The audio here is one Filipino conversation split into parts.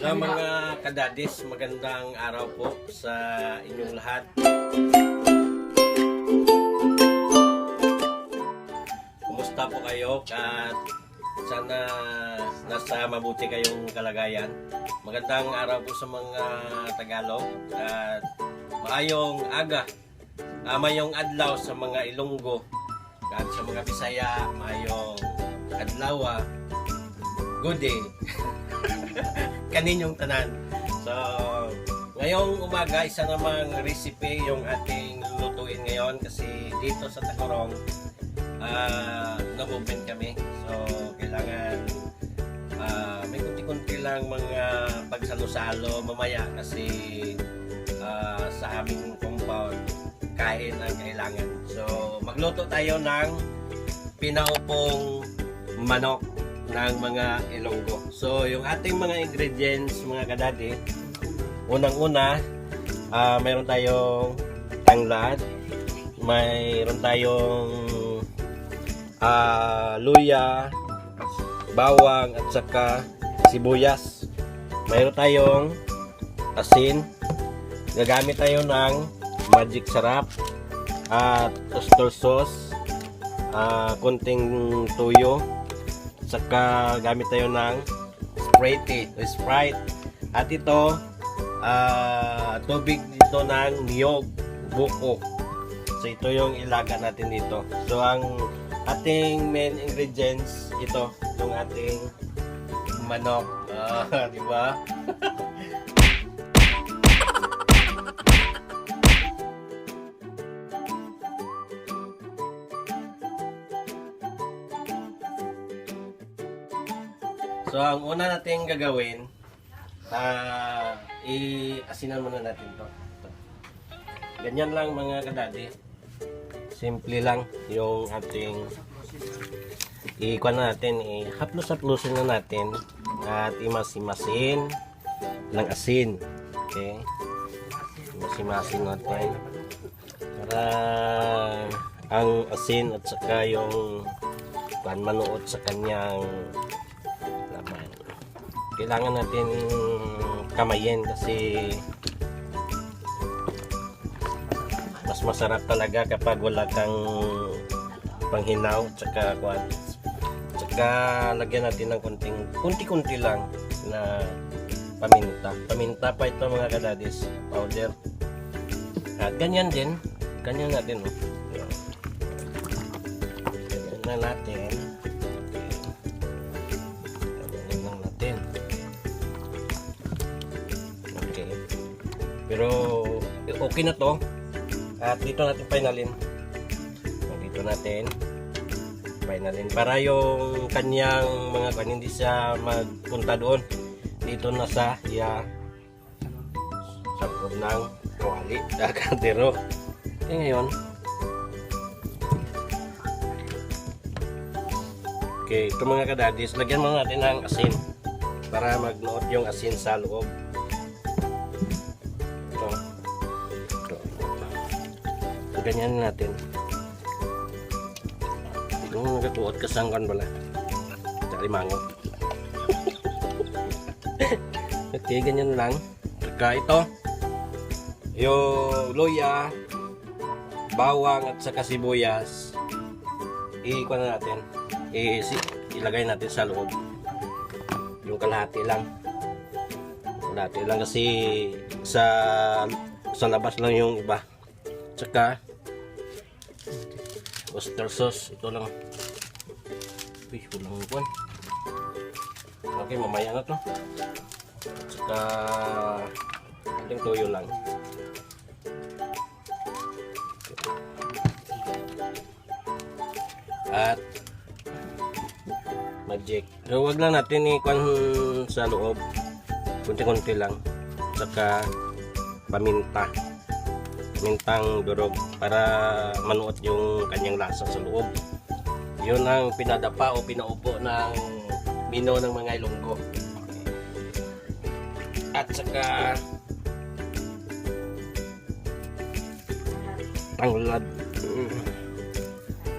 Sa mga kadadis, magandang araw po sa inyong lahat. Kumusta po kayo? At sana nasa mabuti kayong kalagayan. Magandang araw po sa mga Tagalog at maayong aga, mayong adlaw sa mga Ilonggo at sa mga Bisaya, maayong adlaw, good day. Kaninyong tanan. So, ngayong umaga, isa namang recipe yung ating lulutuin ngayon kasi dito sa Tagorong nag-open kami. So, kailangan may kunti-kunti lang mga pagsalo-salo mamaya kasi sa aming compound kain ang kailangan. So, magluto tayo ng pinaupong manok ng mga Ilonggo. So, yung ating mga ingredients, mga kadadi, unang-una, mayroon tayong tanglad, mayroon tayong luya, bawang at saka sibuyas. Mayroon tayong asin, gagamit tayo ng magic sarap at oyster sauce, kunting tuyo, saka gamit tayo ng Sprite. At ito, tubig dito ng niyog, buko. So ito yung ilaga natin dito. So ang ating main ingredients, ito, yung ating manok. Di ba? So, ang una natin gagawin, i-asinan muna natin to. Ganyan lang mga kadadi. Simple lang yung ating i-kuha natin, i-haplos-haplosin na natin at imas-imasin ng asin. Okay? Imas-imasin natin para ang asin at saka yung manuot sa kanyang laman. Kailangan natin kamayin kasi mas masarap talaga kapag wala kang panghinaw tsaka lagyan natin ng kunti-kunti lang na paminta pa ito mga kadadis, powder. At ganyan natin, ganyan na natin. Okay. Pero okay na to. At dito natin finalin. Dito natin finalin para yung kanyang mga hindi siya magpunta doon. Dito na sa loob ng kawali, kaldero. Okay, ngayon. Okay, ito mga kadadis, lagyan muna natin ng asin para magnuot yung asin sa loob. Ganyan natin. Yung nagatuot kasangkan pala. Dari mango. Okay, ganyan lang. Saka ito, yung luya, bawang at saka sibuyas, i-kuha na natin. Ilagay natin sa loob. Yung kalahati lang. Kalahati lang kasi sa labas lang yung iba. Saka oyster sauce, ito lang. Uy, kulang po. Okay, mamaya na to. Saka ating tuyo lang. At magic. So, wag lang natin ikuan sa loob. Kunti-kunti lang. Saka paminta. Mintang durog para manuot yung kanyang lasa sa loob. Yun ang pinadapa o pinaupo ng mino ng mga Ilonggo. At saka tanglad.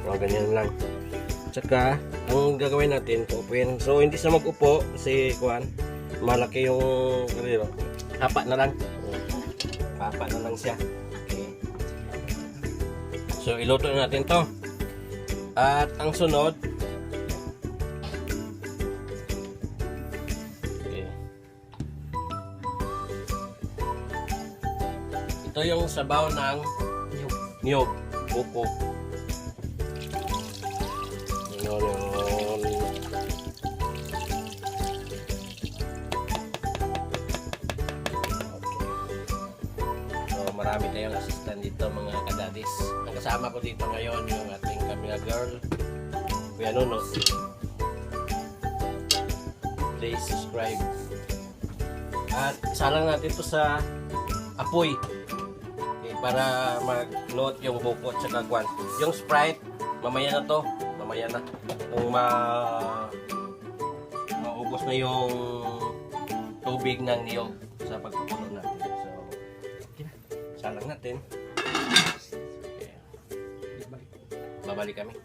So, ganyan lang. At saka ang gagawin natin, upuin. So hindi siya mag-upo si kuan. malaki yung kaldero. Hapa na lang. Hapa na lang siya. Okay. So iluto natin to. At ang sunod, okay. Ito yung sabaw ng niyog, buko. Yun. Marami tayong assistant dito mga kadadis. Ang kasama ko dito ngayon yung ating camera girl, Kuya Nuno. Please subscribe. At isa lang natin ito sa apoy. Okay, para mag-load yung buko at saka kwan. Yung Sprite, mamaya na to. Mamaya na. Kung maubos na yung tubig ng niyog sa pagkukulo natin. So, salang natin. Okay. Babalik kami.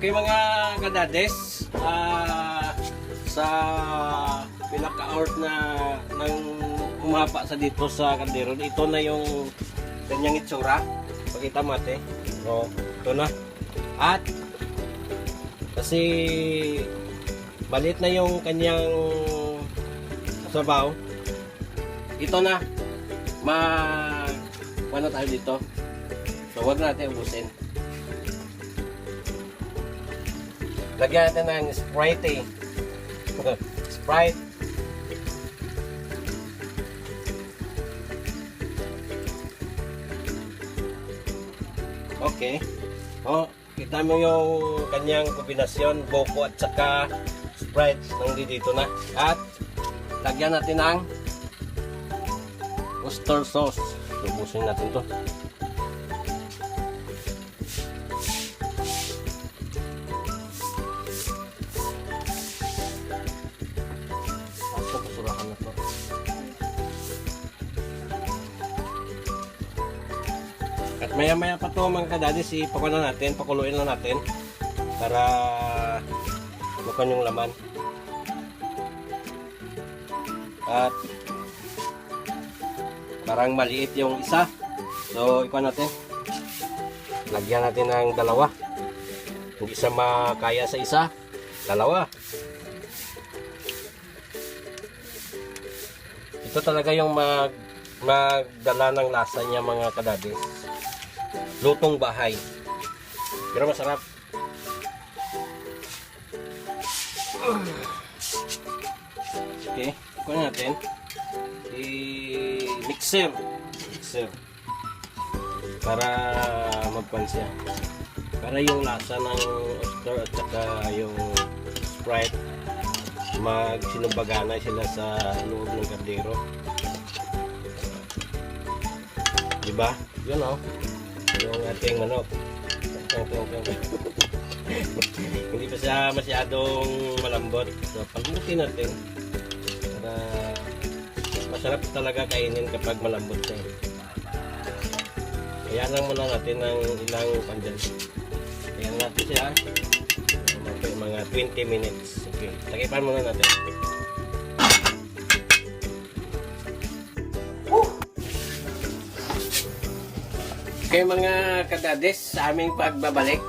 Okay mga kadades, sa pinaka-hour na nang umapa sa dito sa kaldero, ito na yung kanyang itsura. Pakita mo ate. So, ito na. At kasi balit na yung kanyang sabaw, ito na ano tayo dito. So, huwag natin ubusin. Lagyan natin ng Sprite Sprite. Okay. Oh, kita mo yung kanyang kombinasyon, buko at saka Sprite nandito na. At lagyan natin ng oyster sauce. Ubusin natin to. At maya-maya pa to mga kadadis, ipakuha natin, pakuluin na natin para bukan yung laman. At parang maliit yung isa. So ikuha natin. Lagyan natin ng dalawa. Hindi isa makaya sa isa. Dalawa. Ito talaga yung magdala ng lasa niya mga kadadis. Lutong bahay. Pero masarap. Okay, kunin natin. Mixer. Para magpan siya. Para yung lasa ng oyster at saka yung Sprite magsinubagana sila sa loob ng kaldero. Diba? Yun o. Yung ating manok. Hindi pa siya masyadong malambot. So, pagbutin natin para masarap talaga kainin kapag malambot siya. Kaya lang muna natin ng ilang pandyan. Kaya natin siya mga 20 minutes. Okay, takipan muna natin. Okay mga kadades, sa aming pagbabalik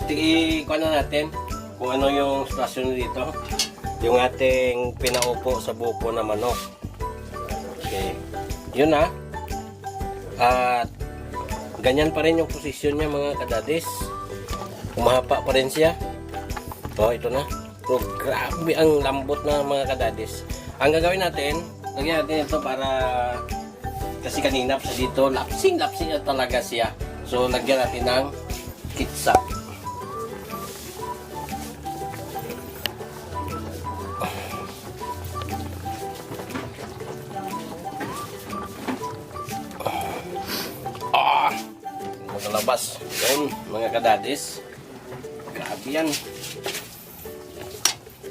ikuha na natin kung ano yung sitwasyon dito, yung ating pinaupo sa buko na manok. Okay, yun na. At ganyan pa rin yung posisyon niya mga kadades, umahapa pa rin siya. So ito na. So, grabe ang lambot na mga kadades. Ang gagawin natin, lagyan natin ito para kasi kanina sa dito, lapsing na talaga siya. So, lagyan natin ng ketchup. Makalabas. Yan, mga kadadis. Grabe yan.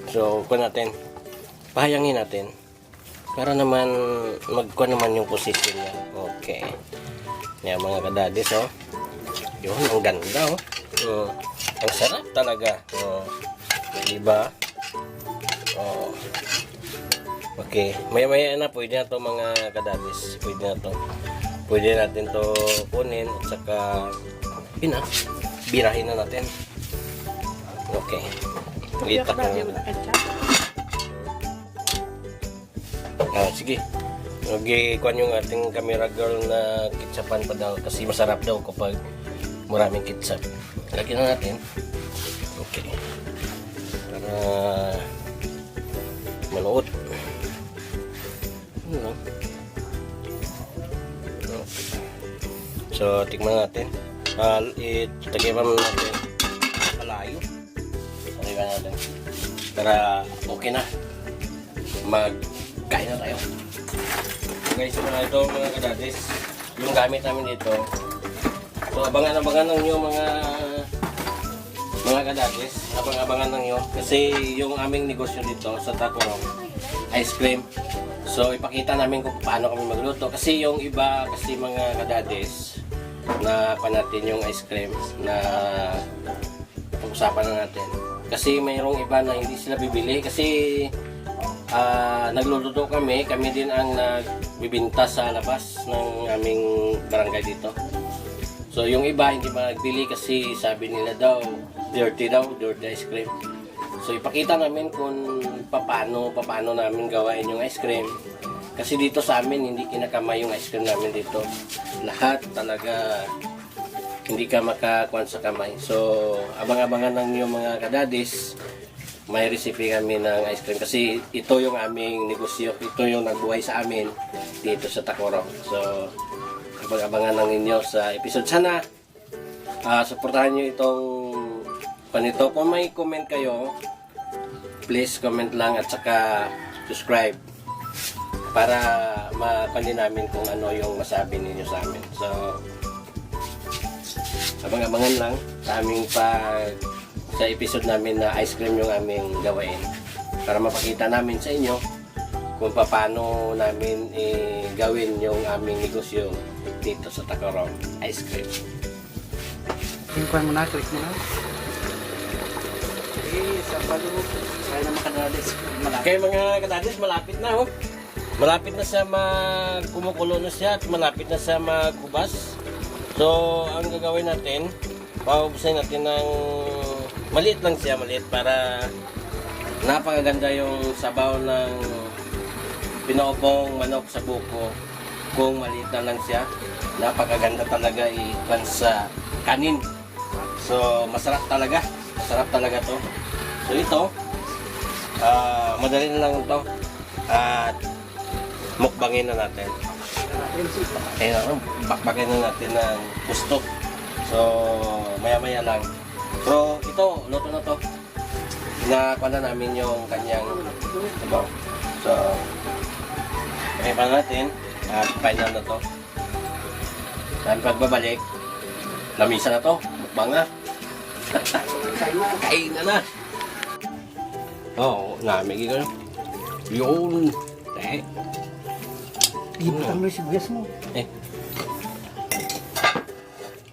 So, kuha natin. Pahayangin natin. Para naman, magkuha naman yung position niya. Okay. Yan mga kadadis, oh. Yun, ang ganda, oh. Ang sarap talaga. Diba? Oh. Okay. Maya-maya na, pwede na to mga kadadis. Pwede na to. Pwede natin to kunin at saka yun na. Birahin na natin. Okay. Itak na. Sige. Mag-ikuan yung ating camera girl na ketchupan pa daw kasi masarap daw kapag maraming ketchup. Lagyan na natin. Okay. Para manuot. Ano lang. Okay. So, tignan natin. Itagipan natin malayo. Itagipan natin. Para okay na. Magkain na tayo. Guys, ito mga kadadis. Yung gamit namin dito. So, abangan-abangan lang nyo mga kadadis. Abang-abangan lang nyo. Kasi yung aming negosyo dito sa Tacorong, ice cream. So, ipakita namin kung paano kami magluto. Kasi yung iba, kasi mga kadadis, na pa natin yung ice cream na pag-usapan na natin. Kasi mayroong iba na hindi sila bibili. Kasi nagluluto kami din ang nagbibinta sa labas ng aming barangay dito. So yung iba hindi magbili kasi sabi nila daw dirty ice cream. So ipakita namin kung paano namin gawain yung ice cream. Kasi dito sa amin hindi kinakamay yung ice cream namin dito. Lahat talaga hindi ka makakuan sa kamay. So abang-abangan lang yung mga kadadis. May recipe kami ng ice cream kasi ito yung aming negosyo, ito yung nagbuhay sa amin dito sa Tacorong. So, abang-abangan lang ninyo sa episode. Sana, supportahan nyo itong panito. Kung may comment kayo, please comment lang at saka subscribe para mapandi namin kung ano yung masabi ninyo sa amin. So, abang-abangan lang sa aming sa episode namin na ice cream yung aming gawain para mapakita namin sa inyo kung paano namin gawin yung aming negosyo dito sa Tacorong ice cream. Tingkuan mo na, click mo na. Sa palubog, kaya na makadadis. Okay mga kadadis, malapit na oh. Malapit na siya kumukulo na siya at malapit na siya maghubas. So, ang gagawin natin, paubusin natin ng maliit lang siya, maliit para napakaganda yung sabaw ng pinoopong manok sa buko. Kung maliit na lang siya, napakaganda talaga ipan sa kanin. So masarap talaga to. So ito, madali na lang ito at mukbangin na natin. Bakbakin na natin ng gusto. So maya-maya lang. So, ito, luto na to. Nakuha na namin yung kanyang sabaw. So, pa natin at final na to. Saan pagbabalik, lamisa na to. Mukbang na. Kain na na. Oo, namig ko. Yun. Ibutang mo yung sibuyas mo.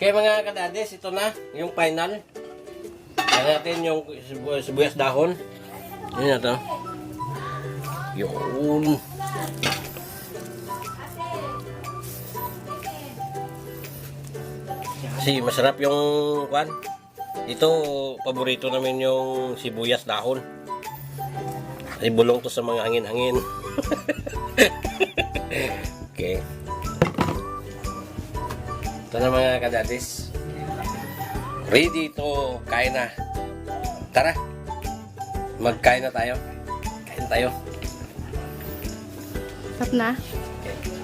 Kaya mga kadades, ito na yung final. Kaya natin yung sibuyas dahon. Yan na to. Yun. Kasi masarap yung kwan. Ito, paborito namin yung sibuyas dahon. Ay bulong to sa mga angin-angin. Okay. Ito na mga kadadis. Ready to kain na. Tara. Magkain na tayo. Kain tayo. Sarap na? Okay.